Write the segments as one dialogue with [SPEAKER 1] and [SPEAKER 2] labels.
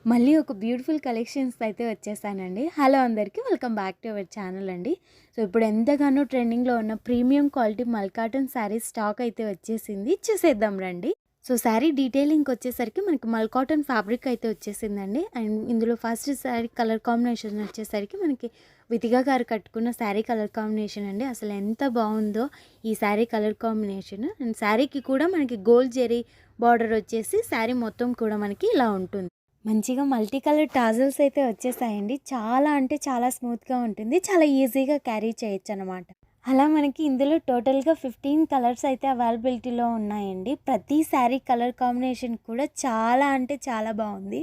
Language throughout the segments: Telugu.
[SPEAKER 1] మళ్ళీ ఒక బ్యూటిఫుల్ కలెక్షన్స్ అయితే వచ్చేసానండి. హలో అందరికీ welcome back to our channel అండి. సో ఇప్పుడు ఎంతగానో ట్రెండింగ్‌లో ఉన్న premium quality mulcotton saris stock అయితే వచ్చేసింది. చూసేద్దాం రండి. సో శారీ డీటెయిలింగ్‌కి వచ్చేసరికి మనకి మల్కాటన్ ఫ్యాబ్రిక్ అయితే వచ్చేసిందండి. అండ్ ఇందులో ఫస్ట్ శారీ కలర్ కాంబినేషన్ వచ్చేసరికి మనకి వితిగా గారు కట్టుకున్న శారీ కలర్ కాంబినేషన్ అండి. అసలు ఎంత బాగుందో ఈ శారీ కలర్ కాంబినేషన్. అండ్ శారీకి కూడా మనకి గోల్డ్ జెరీ బార్డర్ వచ్చేసి శారీ మొత్తం కూడా మనకి ఇలా ఉంటుంది. మంచిగా మల్టీ కలర్ టాజల్స్ అయితే వచ్చేసాయండి. చాలా అంటే చాలా స్మూత్‌గా ఉంటుంది. చాలా ఈజీగా క్యారీ చేయొచ్చనమాట. అలా మనకి ఇందులో టోటల్‌గా 15 కలర్స్ అయితే అవైలబిలిటీలో ఉన్నాయండి. ప్రతి శారీ కలర్ కాంబినేషన్ కూడా చాలా అంటే చాలా బాగుంది.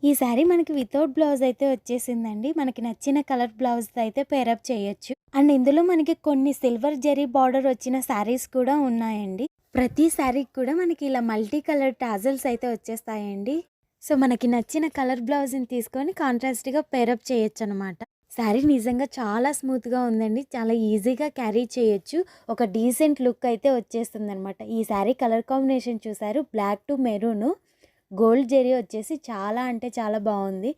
[SPEAKER 1] ఈ శారీ మనకి వితౌట్ బ్లౌజ్ అయితే వచ్చేసిందండి. మనకి నచ్చిన కలర్ బ్లౌజ్‌తో అయితే పేరప్ చేయొచ్చు. అండ్ ఇందులో మనకి కొన్ని సిల్వర్ జెరీ బార్డర్ వచ్చిన శారీస్ కూడా ఉన్నాయండి. ప్రతి శారీకి కూడా మనకి ఇలా మల్టీ కలర్ టాజల్స్ అయితే వచ్చేస్తాయండి. సో మనకి నచ్చిన కలర్ బ్లౌజ్‌ని తీసుకొని కాంట్రాస్ట్‌గా పేరప్ చేయొచ్చనమాట. శారీ నిజంగా చాలా స్మూత్‌గా ఉందండి. చాలా ఈజీగా క్యారీ చేయొచ్చు. ఒక డీసెంట్ లుక్ అయితే వచ్చేస్తుందనమాట. ఈ శారీ కలర్ కాంబినేషన్ చూసారు black to maroon. Gold zari వచ్చేసి చాలా అంటే చాలా బాగుంది.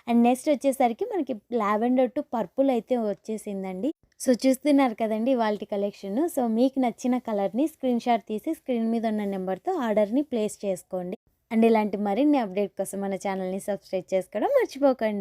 [SPEAKER 1] అండ్ నెక్స్ట్ వచ్చేసరికి మనకి లావెండర్ టు పర్పుల్ అయితే వచ్చేసిందండి. సో చూస్తున్నారు కదండీ ఇవాల్టి కలెక్షన్. సో మీకు నచ్చిన కలర్‌ని స్క్రీన్‌షాట్ తీసి స్క్రీన్ మీద ఉన్న నెంబర్‌తో ఆర్డర్‌ని ప్లేస్ చేసుకోండి. అండ్ ఇలాంటి మరిన్ని అప్డేట్ కోసం మన ఛానల్‌ని సబ్స్క్రైబ్ చేసుకోవడం మర్చిపోకండి.